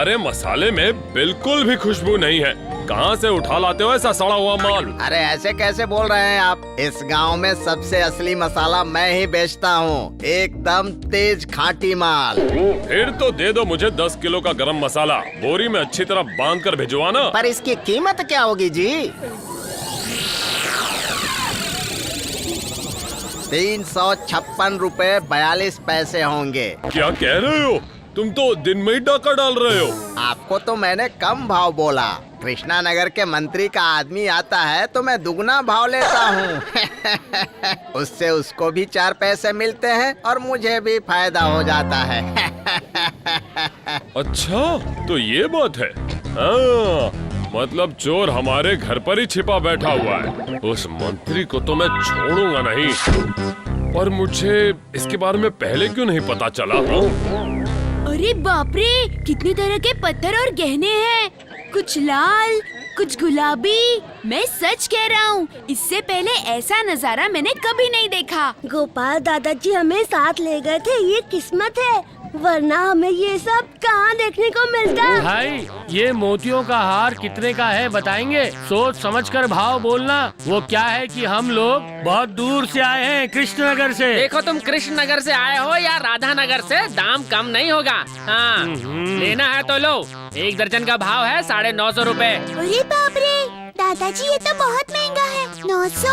तुम्हारे मसाले में बिल्कुल भी खुशबू नहीं है। कहाँ से उठा लाते हो ऐसा सड़ा हुआ माल? अरे ऐसे कैसे बोल रहे हैं आप? इस गांव में सबसे असली मसाला मैं ही बेचता हूँ, एकदम तेज खाटी माल। फिर तो दे दो मुझे 10 किलो का गरम मसाला, बोरी में अच्छी तरह बांध कर भिजवाना। पर इसकी कीमत क्या होगी जी? 356 रुपए 42 पैसे होंगे। क्या कह रहे हो? तुम तो दिन में ही डाका डाल रहे हो। आपको तो मैंने कम भाव बोला। कृष्णा नगर के मंत्री का आदमी आता है तो मैं दुगना भाव लेता हूँ। उससे उसको भी 4 पैसे मिलते हैं और मुझे भी फायदा हो जाता है। अच्छा तो ये बात है। हाँ, मतलब चोर हमारे घर पर ही छिपा बैठा हुआ है। उस मंत्री को तो मैं छोड़ूंगा नहीं। पर मुझे इसके बारे में पहले क्यों नहीं पता चला? अरे बाप रे, कितने तरह के पत्थर और गहने हैं। कुछ लाल, कुछ गुलाबी। मैं सच कह रहा हूँ, इससे पहले ऐसा नजारा मैंने कभी नहीं देखा। गोपाल दादाजी हमें साथ ले गए थे, ये किस्मत है, वरना हमें ये सब कहाँ देखने को मिलता। भाई ये मोतियों का हार कितने का है बताएंगे? सोच समझ कर भाव बोलना। वो क्या है कि हम लोग बहुत दूर से आए हैं, कृष्णनगर से। देखो तुम कृष्णनगर से आए हो या राधा नगर से, दाम कम नहीं होगा। हाँ लेना है तो लो। 1 दर्जन का भाव है 950 रुपए। अरे बाप रे दादाजी, ये तो बहुत महंगा है। 900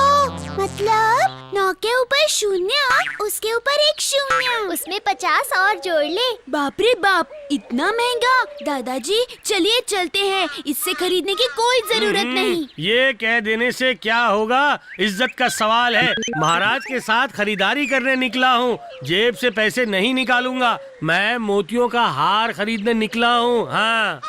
मतलब 9 के ऊपर 0, उसके ऊपर 1 0, उसमें 50 और जोड़ ले। बाप रे बाप, इतना महंगा? दादाजी चलिए चलते हैं, इससे खरीदने की कोई जरूरत नहीं। ये कह देने से क्या होगा, इज्जत का सवाल है। महाराज के साथ खरीदारी करने निकला हूँ, जेब से पैसे नहीं निकालूंगा। मैं मोतियों का हार खरीदने निकला हूँ। हाँ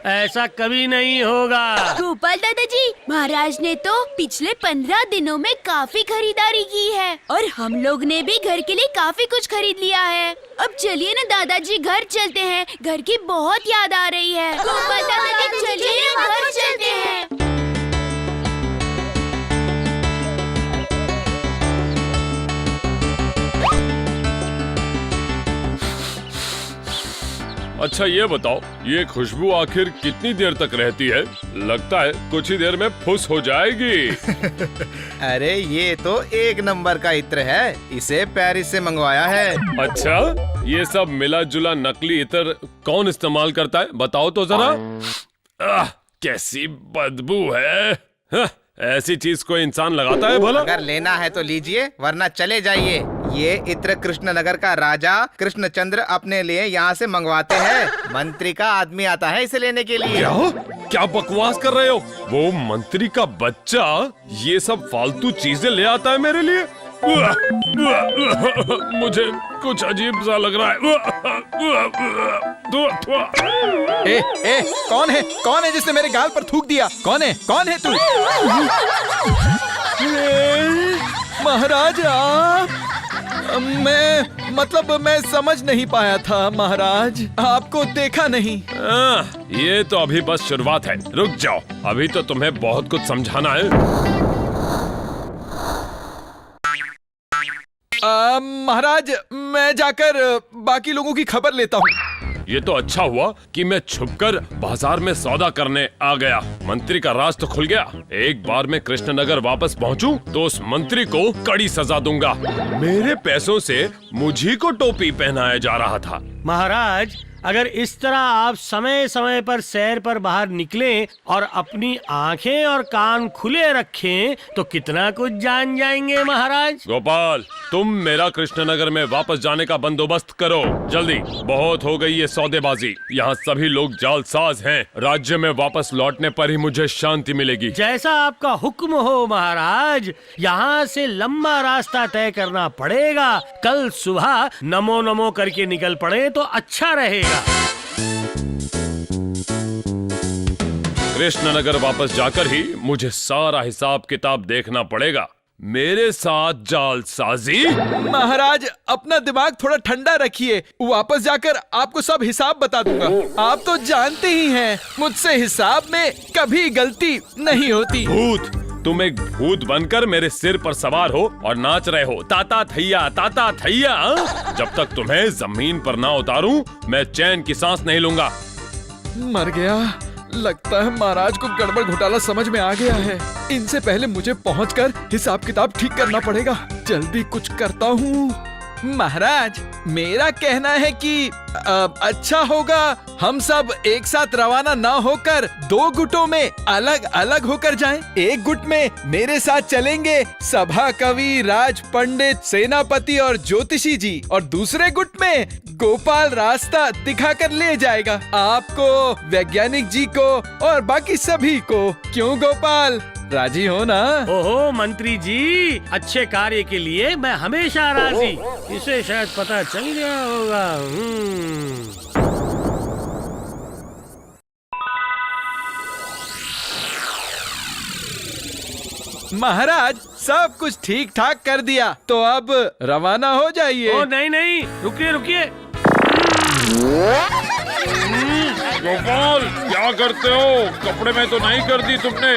ऐसा कभी नहीं होगा। गोपाल दादाजी, महाराज ने तो पिछले 15 दिनों में काफी खरीदारी की है और हम लोग ने भी घर के लिए काफी कुछ खरीद लिया है। अब चलिए ना दादाजी, घर चलते हैं, घर की बहुत याद आ रही है। गोपाल दादाजी चलिए ना, घर चलते हैं। अच्छा ये बताओ, ये खुशबू आखिर कितनी देर तक रहती है? लगता है कुछ ही देर में फुस हो जाएगी। अरे ये तो 1 नंबर का इत्र है, इसे पेरिस से मंगवाया है। अच्छा, ये सब मिला जुला नकली इत्र कौन इस्तेमाल करता है? बताओ तो जरा। कैसी बदबू है। ऐसी चीज कोई इंसान लगाता है भला? अगर लेना है तो लीजिए, वरना चले जाइए। ये इत्र कृष्णनगर का राजा कृष्णचंद्र अपने लिए यहाँ से मंगवाते हैं। मंत्री का आदमी आता है इसे लेने के लिए। क्या बकवास कर रहे हो? वो मंत्री का बच्चा ये सब फालतू चीजें ले आता है मेरे लिए? मुझे कुछ अजीब सा लग रहा है। कौन है जिसने मेरे गाल पर थूक दिया? कौन है तू? महाराज आप? मैं समझ नहीं पाया था महाराज, आपको देखा नहीं। ये तो अभी बस शुरुआत है, रुक जाओ, अभी तो तुम्हें बहुत कुछ समझाना है। महाराज मैं जाकर बाकी लोगों की खबर लेता हूँ। ये तो अच्छा हुआ कि मैं छुपकर बाजार में सौदा करने आ गया। मंत्री का राज तो खुल गया। एक बार मैं कृष्णनगर वापस पहुंचूं तो उस मंत्री को कड़ी सजा दूंगा। मेरे पैसों से मुझी को टोपी पहनाया जा रहा था। महाराज अगर इस तरह आप समय समय पर सैर पर बाहर निकलें और अपनी आंखें और कान खुले रखें तो कितना कुछ जान जाएंगे महाराज। गोपाल, तुम मेरा कृष्णनगर में वापस जाने का बंदोबस्त करो जल्दी। बहुत हो गई ये सौदेबाजी, यहाँ सभी लोग जालसाज हैं। राज्य में वापस लौटने पर ही मुझे शांति मिलेगी। जैसा आपका हुक्म हो महाराज। यहाँ से लंबा रास्ता तय करना पड़ेगा। कल सुबह नमो नमो करके निकल पड़े तो अच्छा रहेगा। कृष्णनगर वापस जाकर ही मुझे सारा हिसाब किताब देखना पड़ेगा। मेरे साथ जालसाजी? महाराज अपना दिमाग थोड़ा ठंडा रखिए, वापस जाकर आपको सब हिसाब बता दूंगा। आप तो जानते ही हैं मुझसे हिसाब में कभी गलती नहीं होती। भूत, तुम एक भूत बनकर मेरे सिर पर सवार हो और नाच रहे हो ताता थैया ताता थैया। जब तक तुम्हें जमीन पर ना उतारूं मैं चैन की सांस नहीं लूंगा। मर गया। लगता है महाराज को गड़बड़ घोटाला समझ में आ गया है। इनसे पहले मुझे पहुंचकर हिसाब किताब ठीक करना पड़ेगा। जल्दी कुछ करता हूँ। महाराज, मेरा कहना है कि अच्छा होगा हम सब एक साथ रवाना ना होकर दो गुटों में अलग अलग होकर जाएं। एक गुट में मेरे साथ चलेंगे सभा कवि, राज पंडित, सेनापति और ज्योतिषी जी, और दूसरे गुट में गोपाल रास्ता दिखाकर ले जाएगा आपको, वैज्ञानिक जी को और बाकी सभी को। क्यों गोपाल, राजी हो ना? ओहो मंत्री जी, अच्छे कार्य के लिए मैं हमेशा राजी। इसे शायद पता चल गया होगा। महाराज, सब कुछ ठीक ठाक कर दिया, तो अब रवाना हो जाइए। ओ नहीं नहीं, रुकिए रुकिए। गोपाल, क्या करते हो? कपड़े में तो नहीं कर दी तुमने?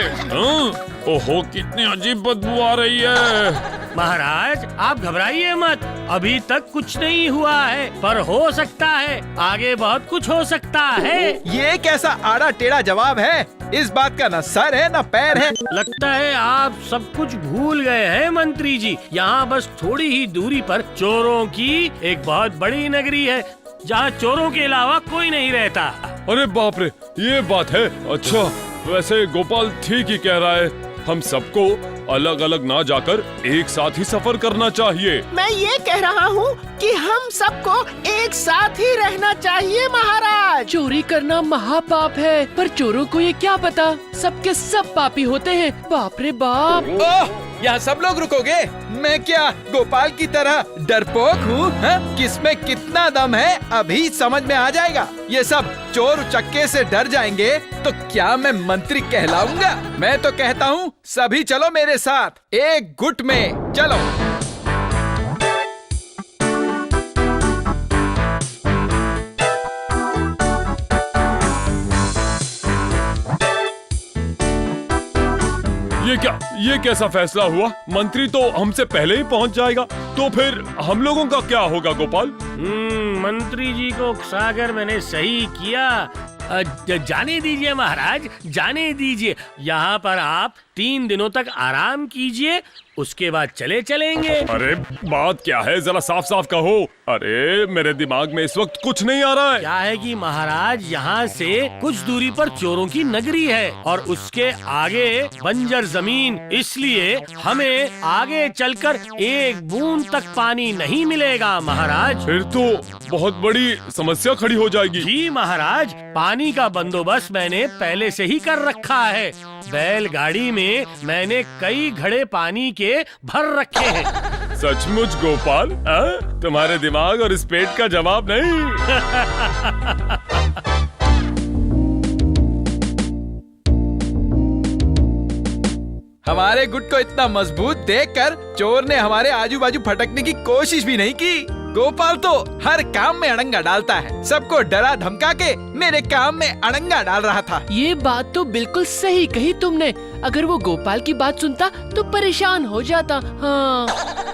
ओहो, कितनी अजीब बदबू आ रही है। महाराज, आप घबराइए मत, अभी तक कुछ नहीं हुआ है, पर हो सकता है, आगे बहुत कुछ हो सकता है। ये कैसा आड़ा टेढ़ा जवाब है? इस बात का न सर है न पैर है। लगता है आप सब कुछ भूल गए हैं मंत्री जी। यहाँ बस थोड़ी ही दूरी पर चोरों की एक बहुत बड़ी नगरी है, जहाँ चोरों के अलावा कोई नहीं रहता। अरे बाप रे, ये बात है। अच्छा, वैसे गोपाल ठीक ही कह रहा है। हम सबको अलग अलग ना जाकर एक साथ ही सफर करना चाहिए। मैं ये कह रहा हूँ कि हम सबको एक साथ ही रहना चाहिए महाराज। चोरी करना महापाप है, पर चोरों को ये क्या पता, सबके सब पापी होते हैं। बाप रे बाप। ओह, यहाँ सब लोग रुकोगे? मैं क्या गोपाल की तरह डरपोक हूँ? किसमें कितना दम है अभी समझ में आ जाएगा। ये सब चोर चक्के से डर जाएंगे तो क्या मैं मंत्री कहलाऊंगा? मैं तो कहता हूँ सभी चलो मेरे साथ, एक गुट में चलो। ये कैसा फैसला हुआ? मंत्री तो हमसे पहले ही पहुंच जाएगा, तो फिर हम लोगों का क्या होगा गोपाल? मंत्री जी को उकसाकर मैंने सही किया। जाने दीजिए महाराज, जाने दीजिए। यहाँ पर आप 3 दिनों तक आराम कीजिए, उसके बाद चलेंगे। अरे बात क्या है, जरा साफ साफ कहो। अरे मेरे दिमाग में इस वक्त कुछ नहीं आ रहा है। क्या है कि महाराज, यहाँ से कुछ दूरी पर चोरों की नगरी है और उसके आगे बंजर जमीन, इसलिए हमें आगे चलकर एक बूंद तक पानी नहीं मिलेगा महाराज। फिर तो बहुत बड़ी समस्या खड़ी हो जाएगी। जी महाराज, पानी का बंदोबस्त मैंने पहले से ही कर रखा है। बैलगाड़ी में मैंने कई घड़े पानी के भर रखे हैं। सचमुच गोपाल, तुम्हारे दिमाग और इस पेट का जवाब नहीं। हमारे गुट को इतना मजबूत देखकर चोर ने हमारे आजू बाजू फटकने की कोशिश भी नहीं की। गोपाल तो हर काम में अड़ंगा डालता है, सबको डरा धमका के मेरे काम में अड़ंगा डाल रहा था। ये बात तो बिल्कुल सही कही तुमने। अगर वो गोपाल की बात सुनता तो परेशान हो जाता। हाँ,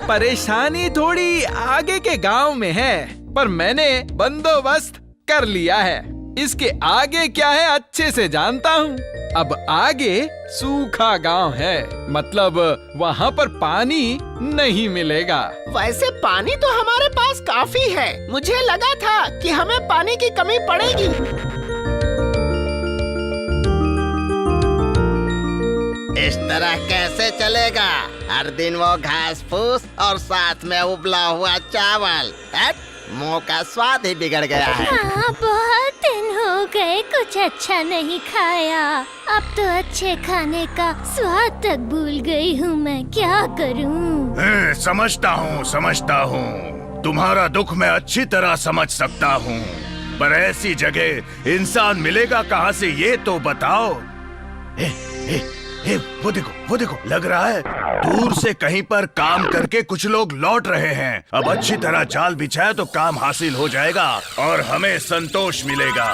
परेशानी थोड़ी आगे के गांव में है, पर मैंने बंदोबस्त कर लिया है। इसके आगे क्या है अच्छे से जानता हूँ। अब आगे सूखा गांव है, मतलब वहाँ पर पानी नहीं मिलेगा। वैसे पानी तो हमारे पास काफी है। मुझे लगा था कि हमें पानी की कमी पड़ेगी। इस तरह कैसे चलेगा? हर दिन वो घास फूस और साथ में उबला हुआ चावल। मुंह का स्वाद ही बिगड़ गया है। हाँ, बहुत दिन हो गए कुछ अच्छा नहीं खाया। अब तो अच्छे खाने का स्वाद तक भूल गई हूँ मैं, क्या करूँ? समझता हूँ। तुम्हारा दुख मैं अच्छी तरह समझ सकता हूँ, पर ऐसी जगह इंसान मिलेगा कहाँ से ये तो बताओ। वो देखो, लग रहा है दूर से कहीं पर काम करके कुछ लोग लौट रहे हैं। अब अच्छी तरह जाल बिछाए तो काम हासिल हो जाएगा और हमें संतोष मिलेगा।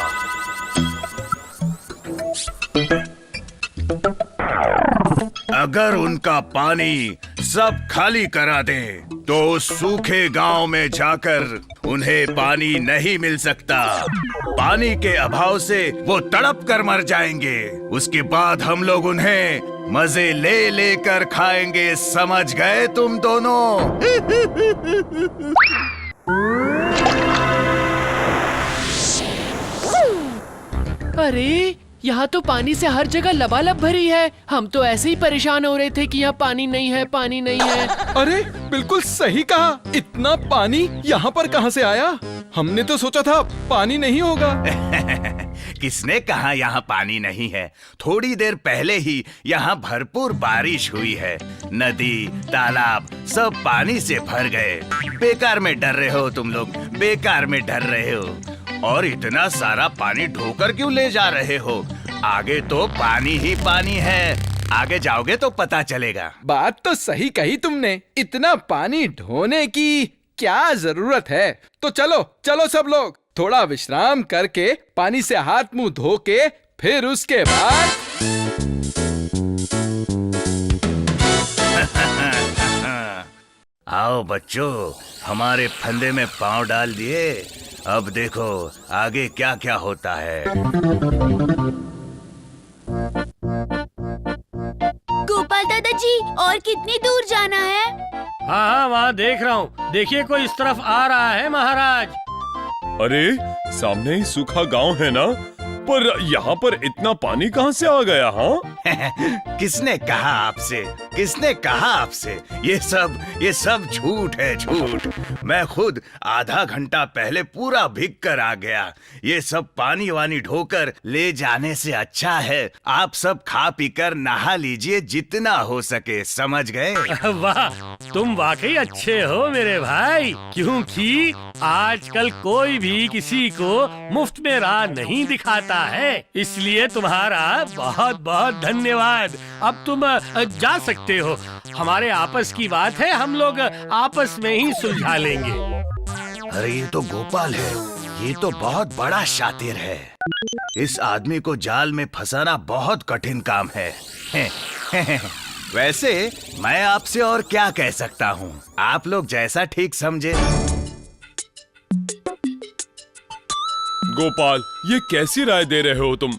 अगर उनका पानी सब खाली करा दे तो उस सूखे गांव में जाकर उन्हें पानी नहीं मिल सकता। पानी के अभाव से वो तड़प कर मर जाएंगे। उसके बाद हम लोग उन्हें मजे ले लेकर खाएंगे। समझ गए तुम दोनों? अरे यहाँ तो पानी से हर जगह लबालब भरी है। हम तो ऐसे ही परेशान हो रहे थे कि यहाँ पानी नहीं है, पानी नहीं है। अरे बिल्कुल सही कहा, इतना पानी यहाँ पर कहाँ से आया? हमने तो सोचा था पानी नहीं होगा। किसने कहा यहाँ पानी नहीं है? थोड़ी देर पहले ही यहाँ भरपूर बारिश हुई है। नदी, तालाब सब पानी से भर गए। बेकार में डर रहे हो तुम लोग, बेकार में डर रहे हो। और इतना सारा पानी ढोकर क्यों ले जा रहे हो? आगे तो पानी ही पानी है। आगे जाओगे तो पता चलेगा। बात तो सही कही तुमने, इतना पानी ढोने की क्या जरूरत है? तो चलो चलो सब लोग थोड़ा विश्राम करके पानी से हाथ मुंह धो के फिर उसके बाद आओ बच्चों, हमारे फंदे में पांव डाल दिए। अब देखो आगे क्या क्या होता है। गोपाल दादाजी, और कितनी दूर जाना है? हाँ हाँ, वहाँ देख रहा हूँ। देखिए कोई इस तरफ आ रहा है महाराज। अरे सामने ही सूखा गांव है ना, पर यहाँ पर इतना पानी कहाँ से आ गया? हाँ किसने कहा आपसे? किसने कहा आपसे? ये सब झूठ है, झूठ। मैं खुद आधा घंटा पहले पूरा भीग कर आ गया। ये सब पानी वानी ढोकर ले जाने से अच्छा है आप सब खा पी कर नहा लीजिए जितना हो सके। समझ गए? वाह, तुम वाकई अच्छे हो मेरे भाई, क्योंकि आजकल कोई भी किसी को मुफ्त में राह नहीं दिखाता है। इसलिए तुम्हारा बहुत बहुत धन्यवाद। अब तुम जा सकते हो। हमारे आपस की बात है, हम लोग आपस में ही सुलझा लेंगे। अरे ये तो गोपाल है, ये तो बहुत बड़ा शातिर है। इस आदमी को जाल में फंसाना बहुत कठिन काम है। वैसे मैं आपसे और क्या कह सकता हूँ, आप लोग जैसा ठीक समझे। गोपाल, ये कैसी राय दे रहे हो तुम?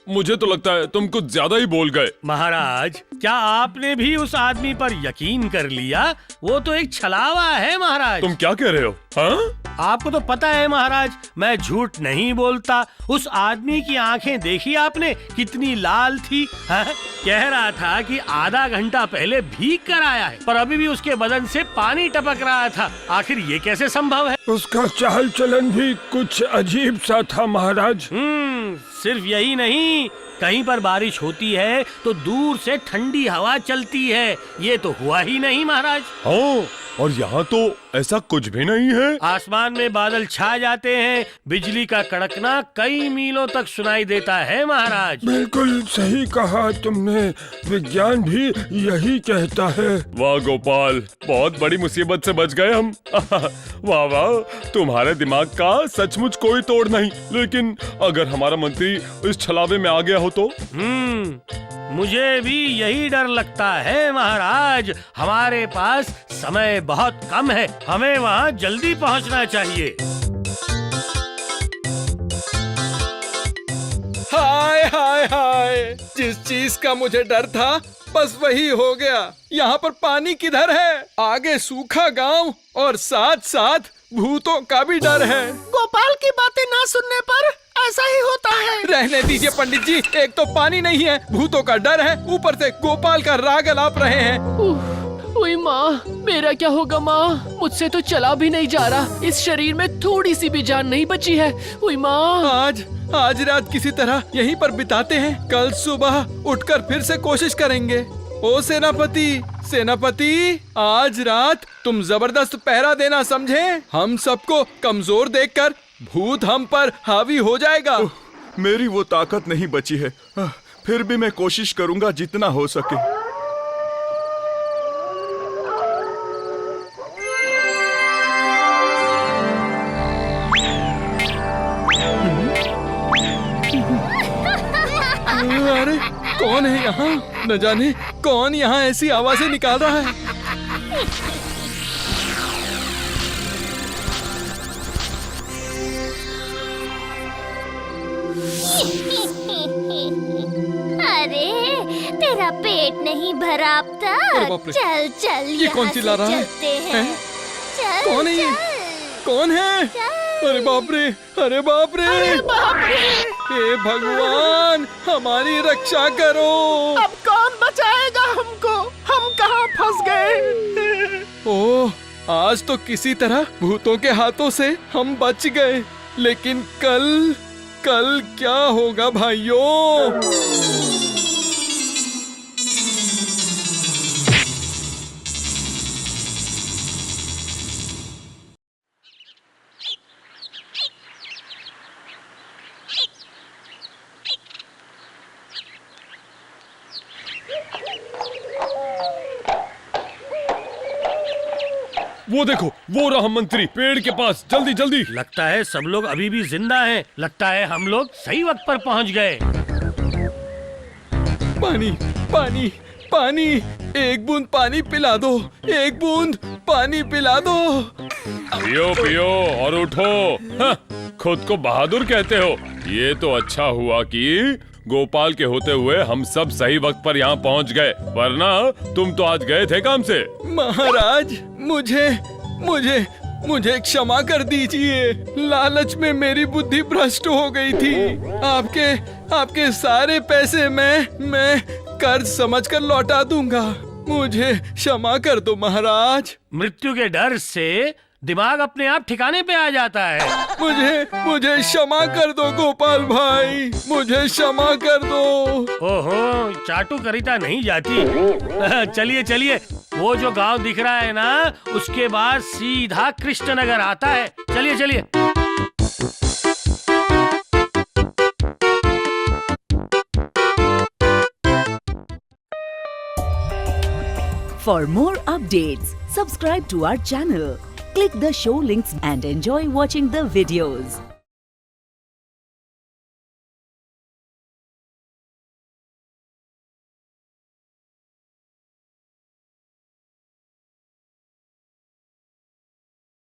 मुझे तो लगता है तुम कुछ ज्यादा ही बोल गए। महाराज, क्या आपने भी उस आदमी पर यकीन कर लिया? वो तो एक छलावा है महाराज। तुम क्या कह रहे हो? हाँ? आपको तो पता है महाराज, मैं झूठ नहीं बोलता। उस आदमी की आंखें देखी आपने, कितनी लाल थी। हाँ? कह रहा था कि आधा घंटा पहले भीग कर आया है, पर अभी भी उसके बदन से पानी टपक रहा था। आखिर ये कैसे संभव है? उसका चाल चलन भी कुछ अजीब सा था महाराज। सिर्फ यही नहीं, कहीं पर बारिश होती है तो दूर से ठंडी हवा चलती है। ये तो हुआ ही नहीं महाराज। हाँ, और यहाँ तो ऐसा कुछ भी नहीं है। आसमान में बादल छा जाते हैं, बिजली का कड़कना कई मीलों तक सुनाई देता है महाराज। बिल्कुल सही कहा तुमने, विज्ञान भी यही कहता है। वाह गोपाल, बहुत बड़ी मुसीबत से बच गए हम। वाह वाह, तुम्हारे दिमाग का सचमुच कोई तोड़ नहीं। लेकिन अगर हमारा मंत्री इस छलावे में आ गया हो तो? मुझे भी यही डर लगता है महाराज। हमारे पास समय बहुत कम है, हमें वहाँ जल्दी पहुँचना चाहिए। हाय हाय हाय, जिस चीज का मुझे डर था बस वही हो गया। यहाँ पर पानी किधर है? आगे सूखा गांव और साथ साथ भूतों का भी डर है। गोपाल की बातें ना सुनने पर ऐसा ही होता है। रहने दीजिए पंडित जी, एक तो पानी नहीं है, भूतों का डर है, ऊपर से गोपाल का राग अलाप रहे हैं। ओए माँ, मेरा क्या होगा माँ? मुझसे तो चला भी नहीं जा रहा। इस शरीर में थोड़ी सी भी जान नहीं बची है। ओए माँ, आज रात किसी तरह यहीं पर बिताते हैं, कल सुबह उठकर फिर से कोशिश करेंगे। ओ सेनापति, आज रात तुम जबरदस्त पहरा देना, समझे? हम सबको कमजोर देखकर भूत हम पर हावी हो जाएगा। मेरी वो ताकत नहीं बची है, फिर भी मैं कोशिश करूंगा जितना हो सके। अरे कौन है यहाँ? न जाने कौन यहाँ ऐसी आवाजें निकाल रहा है। अरे तेरा पेट नहीं भरा अब अरे तक। बाप रे। चल चल ये कौन यहाँ चिल्ला से रहा है? चलते हैं। हैं? चल, कौन है ये? चल। कौन है? अरे बाप रे, अरे बाप रे, हे भगवान, हमारी रक्षा करो। अब कौन बचाएगा हमको? हम कहाँ फंस गए? ओह, आज तो किसी तरह भूतों के हाथों से हम बच गए, लेकिन कल कल क्या होगा भाइयों? वो देखो, वो रहा मंत्री पेड़ के पास। जल्दी जल्दी। लगता है सब लोग अभी भी जिंदा हैं। लगता है हम लोग सही वक्त पर पहुंच गए। पानी पानी पानी, एक बूंद पानी पिला दो, एक बूंद पानी पिला दो। पियो पियो और उठो। हाँ, खुद को बहादुर कहते हो। ये तो अच्छा हुआ कि गोपाल के होते हुए हम सब सही वक्त पर यहाँ पहुँच गए, वरना तुम तो आज गए थे काम से। महाराज, मुझे मुझे मुझे क्षमा कर दीजिए। लालच में मेरी बुद्धि भ्रष्ट हो गई थी। आपके सारे पैसे मैं कर्ज समझकर लौटा दूंगा। मुझे क्षमा कर दो महाराज। मृत्यु के डर से दिमाग अपने आप ठिकाने पे आ जाता है। मुझे क्षमा कर दो गोपाल भाई, मुझे क्षमा कर दो। ओहो, चाटू करिता नहीं जाती। चलिए चलिए, वो जो गांव दिख रहा है ना, उसके बाद सीधा कृष्णनगर आता है। चलिए चलिए। For more updates, subscribe to our channel, click the show links and enjoy watching the videos.